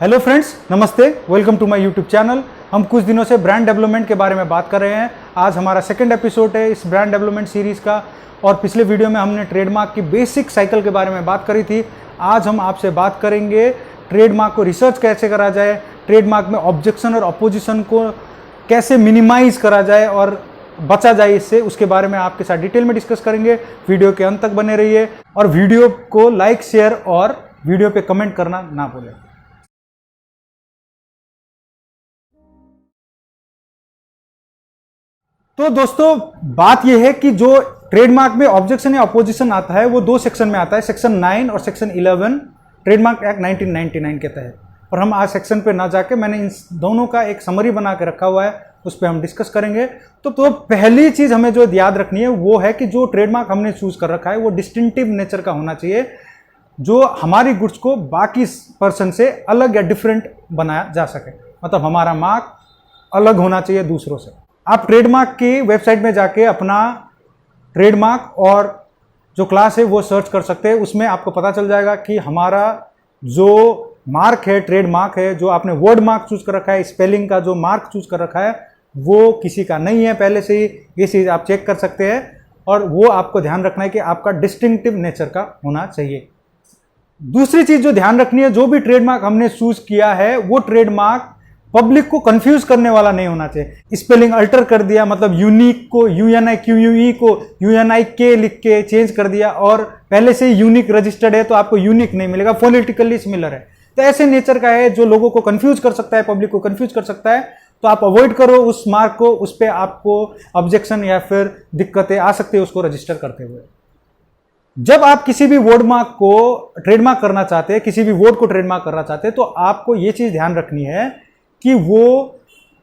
Hello friends, नमस्ते। Welcome to my YouTube channel. हम कुछ दिनों से ब्रांड डेवलपमेंट के बारे में बात कर रहे हैं। आज हमारा सेकंड एपिसोड है इस ब्रांड डेवलपमेंट सीरीज़ का। और पिछले वीडियो में हमने ट्रेडमार्क की बेसिक साइकिल के बारे में बात करी थी। आज हम आपसे बात करेंगे ट्रेडमार्क को रिसर्च कैसे करा जाए, ट्रेडमार्क में ऑब्जेक्शन और अपोजिशन को कैसे मिनिमाइज करा जाए और बचा जाए इससे, उसके बारे में आपके साथ डिटेल में डिस्कस करेंगे। वीडियो के अंत तक बने रहिए और वीडियो को लाइक, शेयर और वीडियो पे कमेंट करना ना भूलें। तो दोस्तों, बात यह है कि जो ट्रेडमार्क में ऑब्जेक्शन या अपोजिशन आता है वो दो सेक्शन में आता है, सेक्शन 9 और सेक्शन 11 ट्रेडमार्क एक्ट 1999 के तहत। और हम आज सेक्शन पे ना जाके मैंने इन दोनों का एक समरी बना के रखा हुआ है, उस पर हम डिस्कस करेंगे। तो पहली चीज हमें जो याद रखनी है वो है कि जो ट्रेडमार्क हमने चूज कर रखा है वो डिस्टिंक्टिव नेचर का होना चाहिए, जो हमारी गुड्स को बाकी पर्सन से अलग या डिफरेंट बनाया जा सके। मतलब हमारा मार्क अलग होना चाहिए दूसरों से। आप ट्रेडमार्क की वेबसाइट में जाके अपना ट्रेडमार्क और जो क्लास है वो सर्च कर सकते हैं। उसमें आपको पता चल जाएगा कि हमारा जो मार्क है, ट्रेडमार्क है, जो आपने वर्ड मार्क चूज कर रखा है, स्पेलिंग का जो मार्क चूज कर रखा है वो किसी का नहीं है पहले से ही। ये चीज़ आप चेक कर सकते हैं और वो आपको ध्यान रखना है कि आपका डिस्टिंक्टिव नेचर का होना चाहिए। दूसरी चीज जो ध्यान रखनी है, जो भी ट्रेडमार्क हमने चूज किया है वो ट्रेडमार्क पब्लिक को कंफ्यूज करने वाला नहीं होना चाहिए। स्पेलिंग अल्टर कर दिया, मतलब यूनिक को UNIQUE को UNIK लिख के चेंज कर दिया और पहले से यूनिक रजिस्टर्ड है तो आपको यूनिक नहीं मिलेगा, फोनेटिकली सिमिलर है। तो ऐसे नेचर का है जो लोगों को कंफ्यूज कर सकता है, पब्लिक को कंफ्यूज कर सकता है। तो आप अवॉइड करो उस मार्क को, उस पर आपको ऑब्जेक्शन या फिर दिक्कतें आ सकती है उसको रजिस्टर करते हुए। जब आप किसी भी वर्ड मार्क को ट्रेडमार्क करना चाहते हैं, किसी भी वर्ड को ट्रेडमार्क करना चाहते हैं, तो आपको यह चीज ध्यान रखनी है कि वो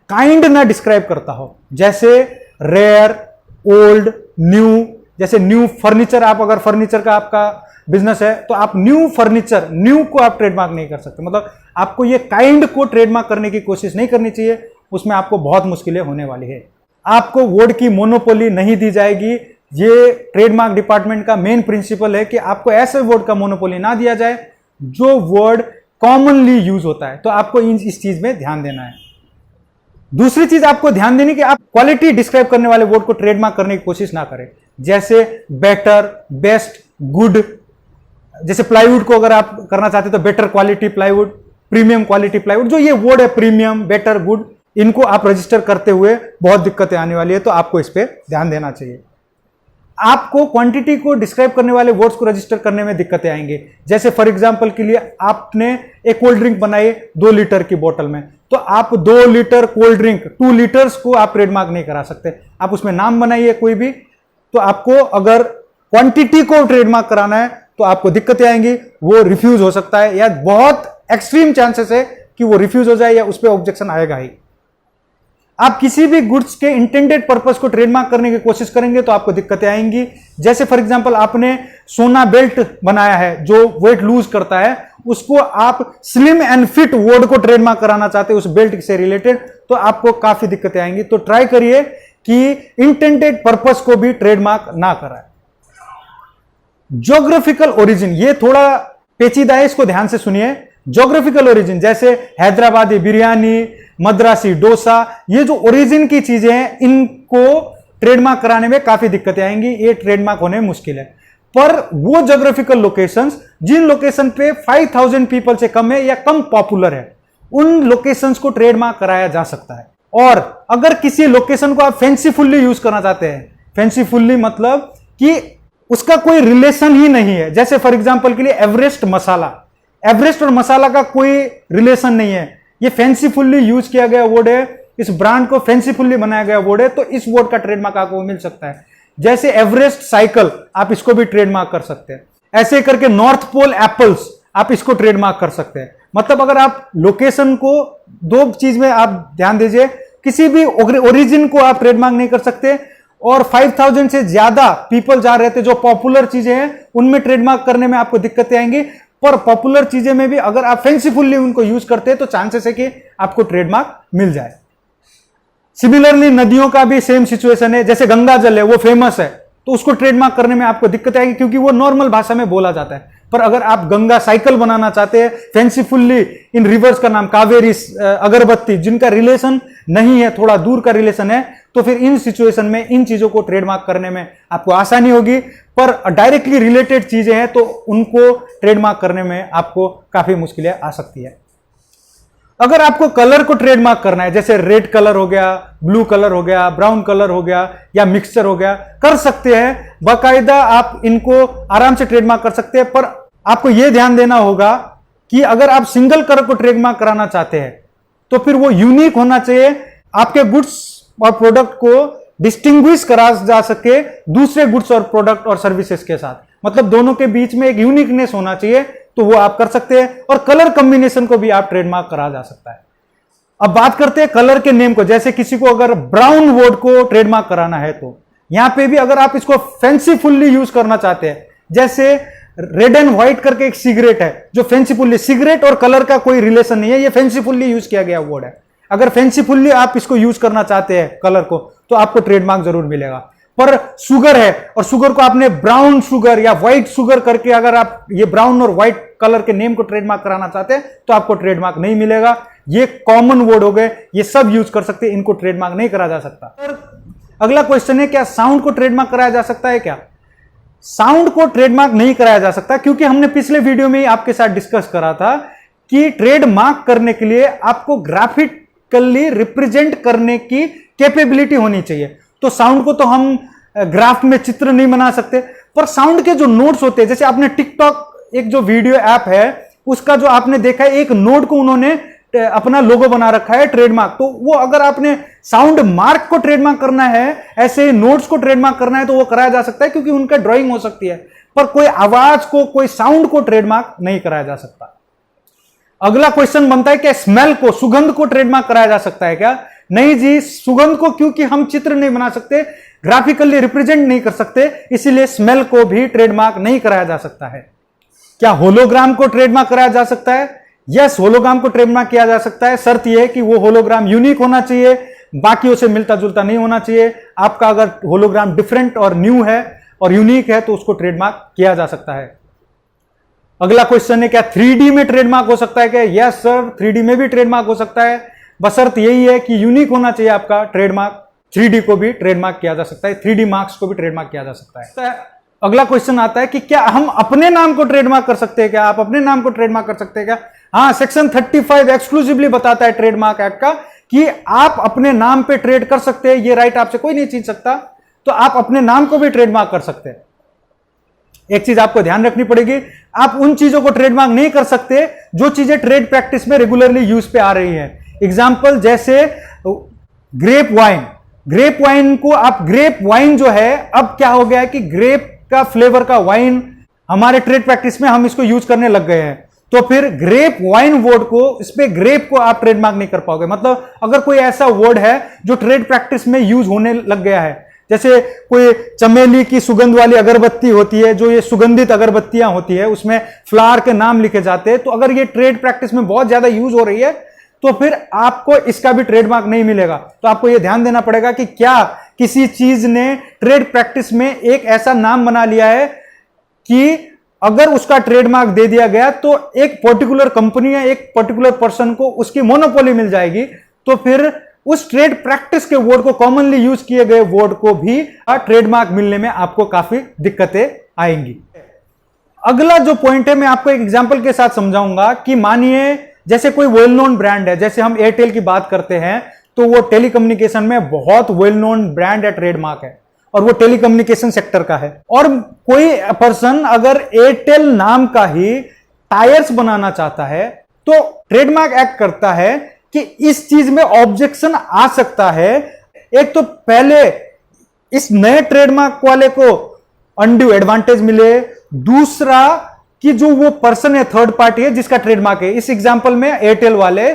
काइंड ना डिस्क्राइब करता हो। जैसे रेयर, ओल्ड, न्यू। जैसे न्यू फर्नीचर, आप अगर फर्नीचर का आपका बिजनेस है तो आप न्यू फर्नीचर, न्यू को आप ट्रेडमार्क नहीं कर सकते। मतलब आपको ये काइंड को ट्रेडमार्क करने की कोशिश नहीं करनी चाहिए, उसमें आपको बहुत मुश्किलें होने वाली है। आपको वर्ड की मोनोपोली नहीं दी जाएगी। ये ट्रेडमार्क डिपार्टमेंट का मेन प्रिंसिपल है कि आपको ऐसे वर्ड का मोनोपोली ना दिया जाए जो वर्ड कॉमनली यूज होता है। तो आपको इस चीज में ध्यान देना है। दूसरी चीज आपको ध्यान देनी कि आप क्वालिटी डिस्क्राइब करने वाले वर्ड को ट्रेडमार्क करने की कोशिश ना करें। जैसे बेटर, बेस्ट, गुड। जैसे प्लाईवुड को अगर आप करना चाहते तो better quality plywood, premium quality plywood. जो ये वर्ड है प्रीमियम, बेटर, गुड, इनको आप रजिस्टर करते हुए बहुत दिक्कतें आने वाली है, तो आपको इस पर ध्यान देना चाहिए। आपको क्वांटिटी को डिस्क्राइब करने वाले वर्ड्स को रजिस्टर करने में दिक्कतें आएंगी। जैसे फॉर एग्जांपल के लिए आपने एक कोल्ड ड्रिंक बनाई 2 लीटर की बोतल में, तो आप 2 लीटर कोल्ड ड्रिंक, 2 लीटर्स को आप ट्रेडमार्क नहीं करा सकते। आप उसमें नाम बनाइए कोई भी, तो आपको अगर क्वांटिटी को ट्रेडमार्क कराना है तो आपको दिक्कतें आएंगी। वो रिफ्यूज हो सकता है या बहुत एक्सट्रीम चांसेस है कि वो रिफ्यूज हो जाए या उस पर ऑब्जेक्शन आएगा ही। आप किसी भी गुड्स के इंटेंडेड पर्पस को ट्रेडमार्क करने की कोशिश करेंगे तो आपको दिक्कतें आएंगी। जैसे फॉर एग्जांपल आपने सोना बेल्ट बनाया है जो वेट लूज करता है, उसको आप स्लिम एंड फिट वर्ड को ट्रेडमार्क कराना चाहते हैं उस बेल्ट से रिलेटेड, तो आपको काफी दिक्कतें आएंगी। तो ट्राई करिए कि इंटेंडेड पर्पस को भी ट्रेडमार्क ना कराए। ज्योग्राफिकल ओरिजिन, ये थोड़ा पेचीदा है, इसको ध्यान से सुनिए। ज्योग्राफिकल ओरिजिन जैसे हैदराबादी बिरयानी, मद्रासी डोसा, ये जो ओरिजिन की चीजें हैं इनको ट्रेडमार्क कराने में काफी दिक्कतें आएंगी। ये ट्रेडमार्क होने में मुश्किल है। पर वो ज्योग्राफिकल लोकेशंस जिन लोकेशन पे 5000 पीपल से कम है या कम पॉपुलर है, उन लोकेशंस को ट्रेडमार्क कराया जा सकता है। और अगर किसी लोकेशन को आप फैंसीफुल्ली यूज करना चाहते हैं, फैंसीफुल्ली मतलब कि उसका कोई रिलेशन ही नहीं है। जैसे फॉर एग्जांपल के लिए एवरेस्ट मसाला, एवरेस्ट और मसाला का कोई रिलेशन नहीं है, ये फैंसीफुल्ली यूज किया गया वर्ड है, इस ब्रांड को फैंसीफुल्ली बनाया गया वर्ड है, तो इस वर्ड का ट्रेडमार्क आपको मिल सकता है। जैसे एवरेस्ट साइकिल, आप इसको भी ट्रेडमार्क कर सकते हैं। ऐसे करके नॉर्थ पोल एप्पल्स, आप इसको ट्रेडमार्क कर सकते हैं। मतलब अगर आप लोकेशन को, दो चीज में आप ध्यान दीजिए, किसी भी ओरिजिन को आप ट्रेडमार्क नहीं कर सकते और 5000 से ज्यादा पीपल जा रहे थे, जो पॉपुलर चीजें हैं उनमें ट्रेडमार्क करने में आपको दिक्कतें आएंगी। पर पॉपुलर चीजें में भी अगर आप फैंसीफुल्ली उनको यूज करते हैं तो चांसेस है कि आपको ट्रेडमार्क मिल जाए। सिमिलरली नदियों का भी सेम सिचुएशन है। जैसे गंगा जल है, वो फेमस है, तो उसको ट्रेडमार्क करने में आपको दिक्कत आएगी क्योंकि वो नॉर्मल भाषा में बोला जाता है। पर अगर आप गंगा साइकिल बनाना चाहते हैं, फैंसीफुल्ली इन रिवर्स का नाम कावेरी अगरबत्ती, जिनका रिलेशन नहीं है, थोड़ा दूर का रिलेशन है, तो फिर इन सिचुएशन में इन चीजों को ट्रेडमार्क करने में आपको आसानी होगी। पर डायरेक्टली रिलेटेड चीजें हैं तो उनको ट्रेडमार्क करने में आपको काफी मुश्किलें आ सकती है। अगर आपको कलर को ट्रेडमार्क करना है, जैसे रेड कलर हो गया, ब्लू कलर हो गया, ब्राउन कलर हो गया या मिक्सचर हो गया, कर सकते हैं, बाकायदा आप इनको आराम से ट्रेडमार्क कर सकते हैं। पर आपको यह ध्यान देना होगा कि अगर आप सिंगल कलर को ट्रेडमार्क कराना चाहते हैं तो फिर वो यूनिक होना चाहिए, आपके गुड्स और प्रोडक्ट को डिस्टिंग्विश करा जा सके दूसरे गुड्स और प्रोडक्ट और सर्विसेज के साथ, मतलब दोनों के बीच में एक यूनिकनेस होना चाहिए, तो वो आप कर सकते हैं। और कलर कॉम्बिनेशन को भी आप ट्रेडमार्क करा जा सकता है। अब बात करते हैं कलर के नेम को, जैसे किसी को अगर ब्राउन वर्ड को ट्रेडमार्क कराना है तो यहां पे भी अगर आप इसको फैंसीफुल्ली यूज करना चाहते हैं, जैसे रेड एंड व्हाइट करके एक सिगरेट है जो फैंसीफुल्ली, सिगरेट और कलर का कोई रिलेशन नहीं है, ये फैंसीफुल्ली यूज किया गया वर्ड है। अगर फैंसीफुल्ली आप इसको यूज करना चाहते हैं कलर को, तो आपको ट्रेडमार्क जरूर मिलेगा। पर शुगर है और शुगर को आपने ब्राउन शुगर या व्हाइट शुगर करके अगर आप ये ब्राउन और व्हाइट कलर के नेम को ट्रेडमार्क कराना चाहते हैं तो आपको ट्रेडमार्क नहीं मिलेगा। ये कॉमन वर्ड हो गए, ये सब यूज कर सकते हैं, इनको ट्रेडमार्क नहीं करा जा सकता। और अगला क्वेश्चन है, क्या साउंड को ट्रेडमार्क कराया जा सकता है? क्या साउंड को ट्रेडमार्क नहीं कराया जा सकता, क्योंकि हमने पिछले वीडियो में ही आपके साथ डिस्कस करा था कि ट्रेडमार्क करने के लिए आपको ग्राफिकली रिप्रेजेंट करने की कैपेबिलिटी होनी चाहिए। तो साउंड को तो हम ग्राफ में चित्र नहीं बना सकते, पर साउंड के जो नोट्स होते हैं, जैसे आपने टिकटॉक एक जो वीडियो ऐप है उसका जो आपने देखा है, एक नोट को उन्होंने अपना लोगो बना रखा है ट्रेडमार्क, तो वो अगर आपने साउंड मार्क को ट्रेडमार्क करना है, ऐसे नोट्स को ट्रेडमार्क करना है, तो वो कराया जा सकता है क्योंकि उनका ड्राइंग हो सकती है। पर कोई आवाज को, कोई साउंड को ट्रेडमार्क नहीं कराया जा सकता। अगला क्वेश्चन बनता है कि स्मेल को, सुगंध को ट्रेडमार्क कराया जा सकता है क्या? नहीं जी, सुगंध को क्योंकि हम चित्र नहीं बना सकते, ग्राफिकली रिप्रेजेंट नहीं कर सकते, इसीलिए स्मेल को भी ट्रेडमार्क नहीं कराया जा सकता है। क्या होलोग्राम को ट्रेडमार्क कराया जा सकता है? यस, होलोग्राम को ट्रेडमार्क किया जा सकता है। शर्त यह है कि वो होलोग्राम यूनिक होना चाहिए, बाकियों से मिलता जुलता नहीं होना चाहिए। आपका अगर होलोग्राम डिफरेंट और न्यू है और यूनिक है तो उसको ट्रेडमार्क किया जा सकता है। अगला क्वेश्चन है, क्या 3D में ट्रेडमार्क हो सकता है क्या? यस सर, 3D में भी ट्रेडमार्क हो सकता है, बशर्त यही है कि यूनिक होना चाहिए आपका ट्रेडमार्क। 3D को भी ट्रेडमार्क किया जा सकता है, 3D मार्क्स को भी ट्रेडमार्क किया जा सकता है। अगला क्वेश्चन आता है कि क्या हम अपने नाम को ट्रेडमार्क कर सकते हैं क्या? आप अपने नाम को ट्रेडमार्क कर सकते हैं क्या? हाँ, सेक्शन 35 एक्सक्लूसिवली बताता है ट्रेडमार्क एक्ट का कि आप अपने नाम पे ट्रेड कर सकते हैं, ये राइट आपसे कोई नहीं छीन सकता, तो आप अपने नाम को भी ट्रेडमार्क कर सकते हैं। एक चीज आपको ध्यान रखनी पड़ेगी, आप उन चीजों को ट्रेडमार्क नहीं कर सकते जो चीजें ट्रेड प्रैक्टिस में रेगुलरली यूज पे आ रही हैं। एग्जाम्पल जैसे ग्रेप वाइन, ग्रेप वाइन को आप, ग्रेप वाइन जो है, अब क्या हो गया है कि ग्रेप का फ्लेवर का वाइन हमारे ट्रेड प्रैक्टिस में हम इसको यूज करने लग गए हैं, तो फिर ग्रेप वाइन वर्ड को, इस पे ग्रेप को आप ट्रेडमार्क नहीं कर पाओगे। मतलब अगर कोई ऐसा वर्ड है जो ट्रेड प्रैक्टिस में यूज होने लग गया है, जैसे कोई चमेली की सुगंध वाली अगरबत्ती होती है, जो ये सुगंधित अगरबत्तियां होती है, उसमें फ्लावर के नाम लिखे जाते हैं, तो अगर ये ट्रेड प्रैक्टिस में बहुत ज्यादा यूज हो रही है तो फिर आपको इसका भी ट्रेडमार्क नहीं मिलेगा। तो आपको यह ध्यान देना पड़ेगा कि क्या किसी चीज ने ट्रेड प्रैक्टिस में एक ऐसा नाम बना लिया है कि अगर उसका ट्रेडमार्क दे दिया गया तो एक पर्टिकुलर कंपनी या एक पर्टिकुलर पर्सन को उसकी मोनोपोली मिल जाएगी, तो फिर उस ट्रेड प्रैक्टिस के वर्ड को, कॉमनली यूज किए गए वर्ड को भी ट्रेडमार्क मिलने में आपको काफी दिक्कतें आएंगी। अगला जो पॉइंट है मैं आपको एक एग्जांपल के साथ समझाऊंगा कि मानिए जैसे कोई वेल नोन ब्रांड है, जैसे हम एयरटेल की बात करते हैं, तो वो टेलीकम्युनिकेशन में बहुत वेल नोन ब्रांड है, ट्रेडमार्क है, और वो टेलीकम्युनिकेशन सेक्टर का है। और कोई पर्सन अगर एयरटेल नाम का ही टायर्स बनाना चाहता है तो ट्रेडमार्क एक्ट करता है कि इस चीज में ऑब्जेक्शन आ सकता है। एक तो पहले इस नए ट्रेडमार्क वाले को अनड्यू एडवांटेज मिले, दूसरा कि जो वो पर्सन है, थर्ड पार्टी है जिसका ट्रेडमार्क है, इस एग्जांपल में एयरटेल वाले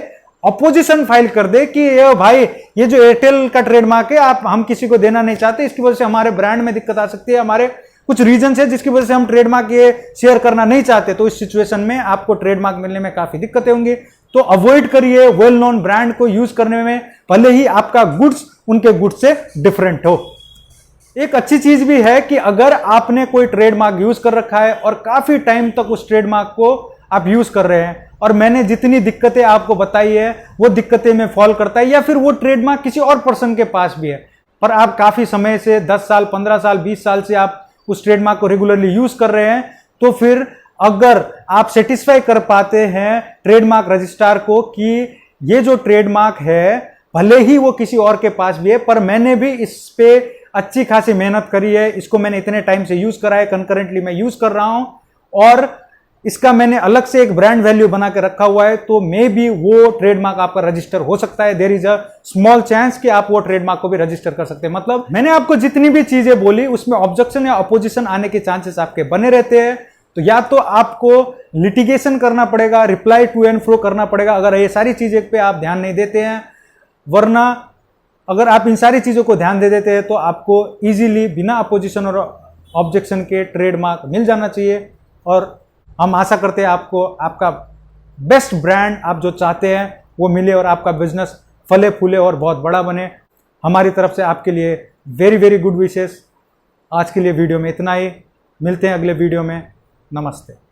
अपोजिशन फाइल कर दे कि ये भाई, ये जो एयरटेल का ट्रेडमार्क है हम किसी को देना नहीं चाहते, इसकी वजह से हमारे ब्रांड में दिक्कत आ सकती है, हमारे कुछ रीजन है जिसकी वजह से हम ट्रेडमार्क ये शेयर करना नहीं चाहते। तो इस सिचुएशन में आपको ट्रेडमार्क मिलने में काफी दिक्कतें होंगी, तो अवॉइड करिए वेल नोन ब्रांड को यूज करने में, भले ही आपका गुड्स उनके गुड्स से डिफरेंट हो। एक अच्छी चीज भी है कि अगर आपने कोई ट्रेडमार्क यूज कर रखा है और काफी टाइम तक उस ट्रेडमार्क को आप यूज कर रहे हैं और मैंने जितनी दिक्कतें आपको बताई है वो दिक्कतें में फॉल करता है, या फिर वो ट्रेडमार्क किसी और पर्सन के पास भी है, पर आप काफी समय से 10 साल 15 साल 20 साल से आप उस ट्रेडमार्क को रेगुलरली यूज कर रहे हैं, तो फिर अगर आप सेटिस्फाई कर पाते हैं ट्रेडमार्क रजिस्ट्रार को कि ये जो ट्रेडमार्क है भले ही वो किसी और के पास भी है पर मैंने भी इस पे अच्छी खासी मेहनत करी है, इसको मैंने इतने टाइम से यूज करा है, कंकरेंटली मैं यूज कर रहा हूं और इसका मैंने अलग से एक ब्रांड वैल्यू बना के रखा हुआ है, तो मे बी वो ट्रेडमार्क आपका रजिस्टर हो सकता है। There is a small chance कि आप वो ट्रेडमार्क को भी रजिस्टर कर सकते हैं। मतलब मैंने आपको जितनी भी चीजें बोली उसमें ऑब्जेक्शन या अपोजिशन आने के चांसेस आपके बने रहते हैं, तो या तो आपको लिटिगेशन करना पड़ेगा, रिप्लाई टू एंड फ्रो करना पड़ेगा अगर ये सारी चीजें पे आप ध्यान नहीं देते हैं, वरना अगर आप इन सारी चीजों को ध्यान दे देते हैं तो आपको इजीली बिना अपोजिशन और ऑब्जेक्शन के ट्रेडमार्क मिल जाना चाहिए। और हम आशा करते हैं आपको आपका बेस्ट ब्रांड आप जो चाहते हैं वो मिले और आपका बिजनेस फले फूले और बहुत बड़ा बने। हमारी तरफ से आपके लिए वेरी वेरी गुड विशेस। आज के लिए वीडियो में इतना ही, मिलते हैं अगले वीडियो में। नमस्ते।